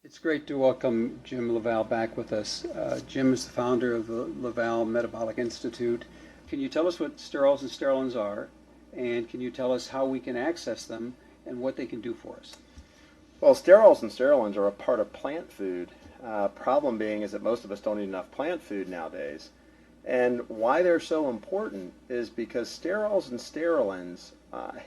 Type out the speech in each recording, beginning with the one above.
It's great to welcome Jim Laval back with us. Jim is the founder of the Laval Metabolic Institute. Can you tell us what sterols and sterolins are, and can you tell us how we can access them and what they can do for us? Well, sterols and sterolins are a part of plant food. Problem being is that most of us don't eat enough plant food nowadays. And why they're so important is because sterols and sterolins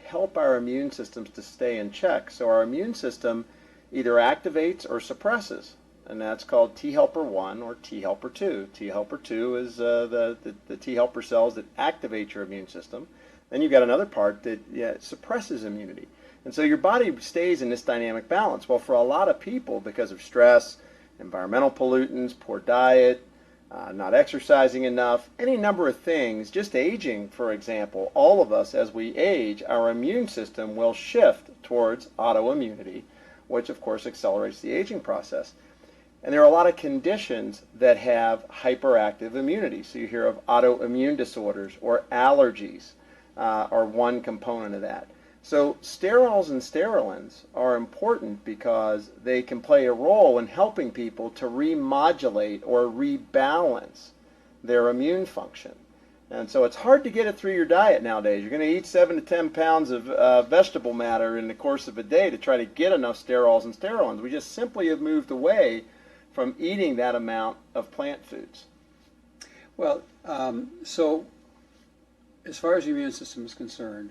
help our immune systems to stay in check. So our immune system either activates or suppresses, and that's called T helper 1 or T helper 2. T helper 2 is the T helper cells that activate your immune system. Then you've got another part that suppresses immunity. And so your body stays in this dynamic balance. Well, for a lot of people, because of stress, environmental pollutants, poor diet, not exercising enough, any number of things, just aging, for example, all of us as we age, our immune system will shift towards autoimmunity, which of course accelerates the aging process. And there are a lot of conditions that have hyperactive immunity. So you hear of autoimmune disorders or allergies are one component of that. So sterols and sterolins are important because they can play a role in helping people to remodulate or rebalance their immune function. And so it's hard to get it through your diet nowadays. You're going to eat 7 to 10 pounds of vegetable matter in the course of a day to try to get enough sterols and sterolins. We just simply have moved away from eating that amount of plant foods. Well, so as far as the immune system is concerned,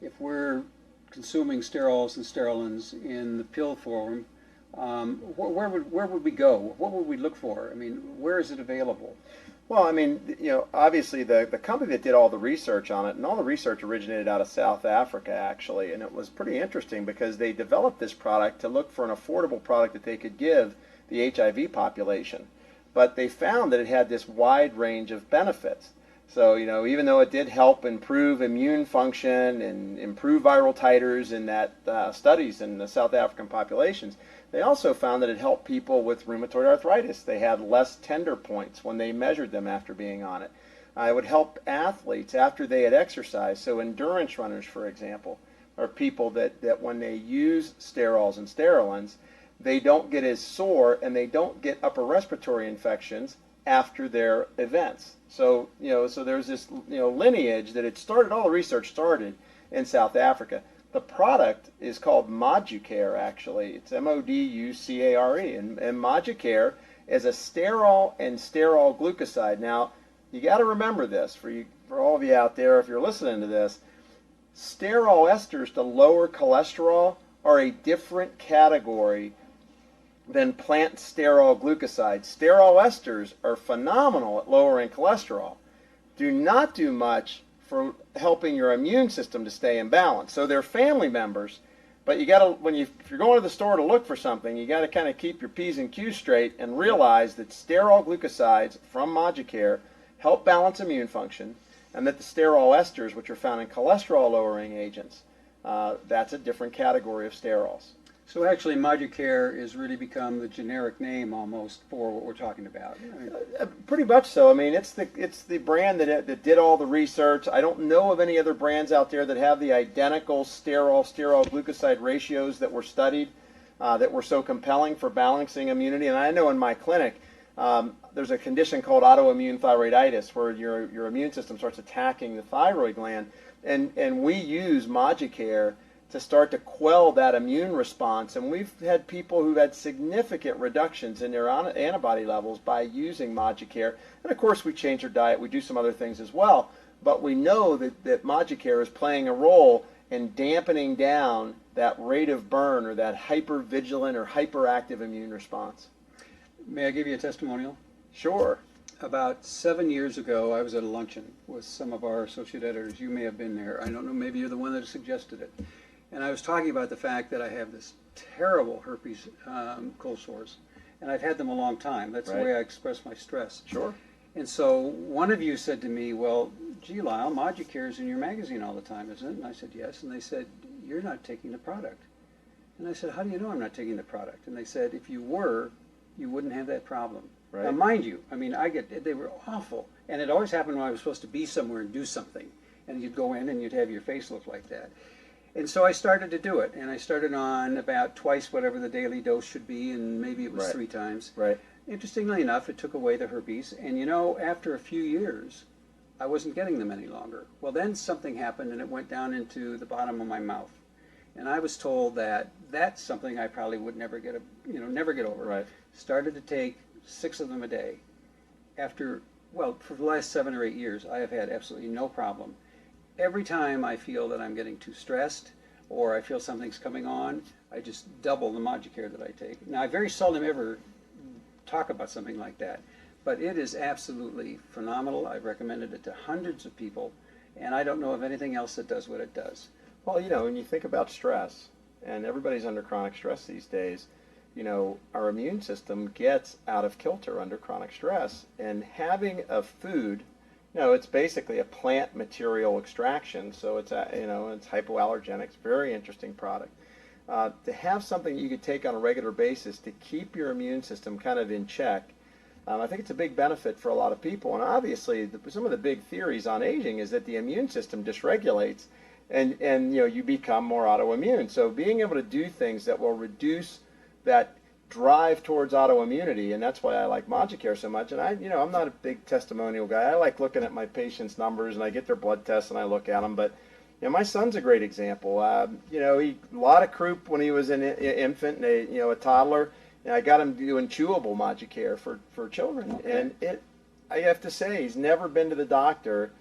if we're consuming sterols and sterolins in the pill form, where would we go? What would we look for? I mean, where is it available? Well, I mean, obviously the company that did all the research on it, and all the research originated out of South Africa, actually, and it was pretty interesting because they developed this product to look for an affordable product that they could give the HIV population. But they found that it had this wide range of benefits. So, even though it did help improve immune function and improve viral titers in that studies in the South African populations, they also found that it helped people with rheumatoid arthritis. They had less tender points when they measured them after being on it. It would help athletes after they had exercised. So endurance runners, for example, are people that when they use sterols and sterolins, they don't get as sore and they don't get upper respiratory infections after their events. So, so there's this, lineage that it started, all the research started in South Africa. The product is called Moducare, actually. It's Moducare, and Moducare is a sterol and sterol glucoside. Now, you got to remember this for all of you out there, if you're listening to this, sterol esters to lower cholesterol are a different category than plant sterol glucosides. Sterol esters are phenomenal at lowering cholesterol. Do not do much for helping your immune system to stay in balance. So they're family members, but you got to, if you're going to the store to look for something, you got to kind of keep your P's and Q's straight and realize that sterol glucosides from Moducare help balance immune function, and that the sterol esters, which are found in cholesterol lowering agents, that's a different category of sterols. So actually, Moducare has really become the generic name almost for what we're talking about. Pretty much so. I mean, it's the brand that did all the research. I don't know of any other brands out there that have the identical sterol glucoside ratios that were studied, that were so compelling for balancing immunity. And I know in my clinic, there's a condition called autoimmune thyroiditis, where your immune system starts attacking the thyroid gland, and we use Moducare to start to quell that immune response. And we've had people who've had significant reductions in their antibody levels by using Moducare. And of course, we change their diet. We do some other things as well. But we know that Moducare is playing a role in dampening down that rate of burn or that hypervigilant or hyperactive immune response. May I give you a testimonial? Sure. About 7 years ago, I was at a luncheon with some of our associate editors. You may have been there. I don't know, maybe you're the one that suggested it. And I was talking about the fact that I have this terrible herpes cold sores, and I've had them a long time. That's the way I express my stress. Sure. And so one of you said to me, well, gee, Lyle, Moducare is in your magazine all the time, isn't it? And I said, yes. And they said, you're not taking the product. And I said, how do you know I'm not taking the product? And they said, if you were, you wouldn't have that problem. Right. Now, mind you, I mean, they were awful. And it always happened when I was supposed to be somewhere and do something. And you'd go in and you'd have your face look like that. And so I started to do it, and I started on about twice whatever the daily dose should be, and maybe it was Right. 3 times. Right. Interestingly enough, it took away the herpes, and you know, after a few years, I wasn't getting them any longer. Well, then something happened, and it went down into the bottom of my mouth, and I was told that that's something I probably would never get never get over. Right. Started to take 6 of them a day. After, well, for the last 7 or 8 years, I have had absolutely no problem. Every time I feel that I'm getting too stressed or I feel something's coming on, I just double the Moducare that I take. Now, I very seldom ever talk about something like that, but it is absolutely phenomenal. I've recommended it to hundreds of people, and I don't know of anything else that does what it does. Well, you know, when you think about stress, and everybody's under chronic stress these days, you know, our immune system gets out of kilter under chronic stress, and having a food, you know, it's basically a plant material extraction, so it's it's hypoallergenic. It's a very interesting product. To have something you could take on a regular basis to keep your immune system kind of in check, I think it's a big benefit for a lot of people. And obviously, some of the big theories on aging is that the immune system dysregulates, and you know, you become more autoimmune. So being able to do things that will reduce that drive towards autoimmunity, and that's why I like Moducare so much. And I'm not a big testimonial guy. I like looking at my patients' numbers, and I get their blood tests and I look at them. But you know, my son's a great example. He a lot of croup when he was an infant and a toddler. And I got him doing chewable Moducare for children, Okay. and I have to say, he's never been to the doctor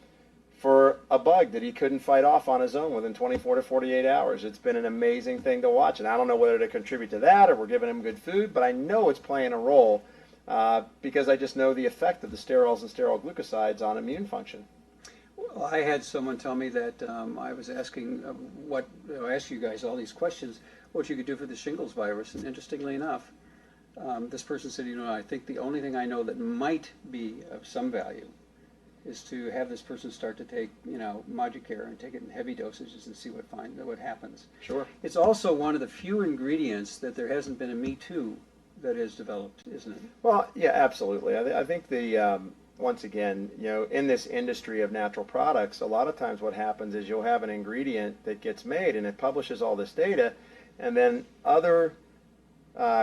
for a bug that he couldn't fight off on his own within 24 to 48 hours. It's been an amazing thing to watch, and I don't know whether to contribute to that or we're giving him good food, but I know it's playing a role because I just know the effect of the sterols and steroid glucosides on immune function. Well, I had someone tell me that I was asking I asked you guys all these questions, what you could do for the shingles virus, and interestingly enough, this person said, I think the only thing I know that might be of some value is to have this person start to take, Moducare and take it in heavy dosages and see what happens. Sure. It's also one of the few ingredients that there hasn't been a Me Too that has developed, isn't it? Well, yeah, absolutely. I think once again, in this industry of natural products, a lot of times what happens is you'll have an ingredient that gets made and it publishes all this data, and then other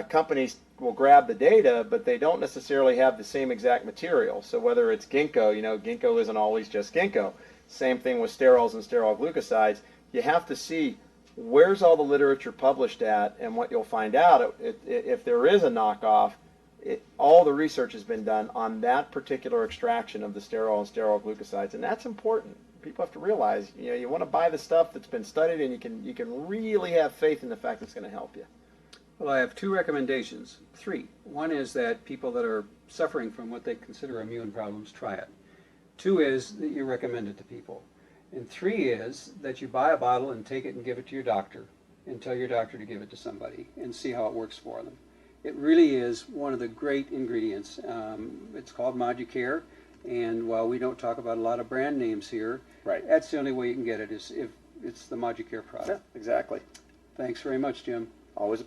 companies will grab the data, but they don't necessarily have the same exact material. So whether it's ginkgo, ginkgo isn't always just ginkgo. Same thing with sterols and steroid glucosides. You have to see where's all the literature published at, and what you'll find out, if there is a knockoff, all the research has been done on that particular extraction of the sterol and steroid glucosides, and that's important. People have to realize, you want to buy the stuff that's been studied, and you can really have faith in the fact that it's going to help you. Well, I have 2 recommendations. 3. One is that people that are suffering from what they consider immune problems, try it. 2 is that you recommend it to people. And 3 is that you buy a bottle and take it and give it to your doctor and tell your doctor to give it to somebody and see how it works for them. It really is one of the great ingredients. It's called Moducare, and while we don't talk about a lot of brand names here, Right. that's the only way you can get it, is if it's the Moducare product. Yeah, exactly. Thanks very much, Jim. Always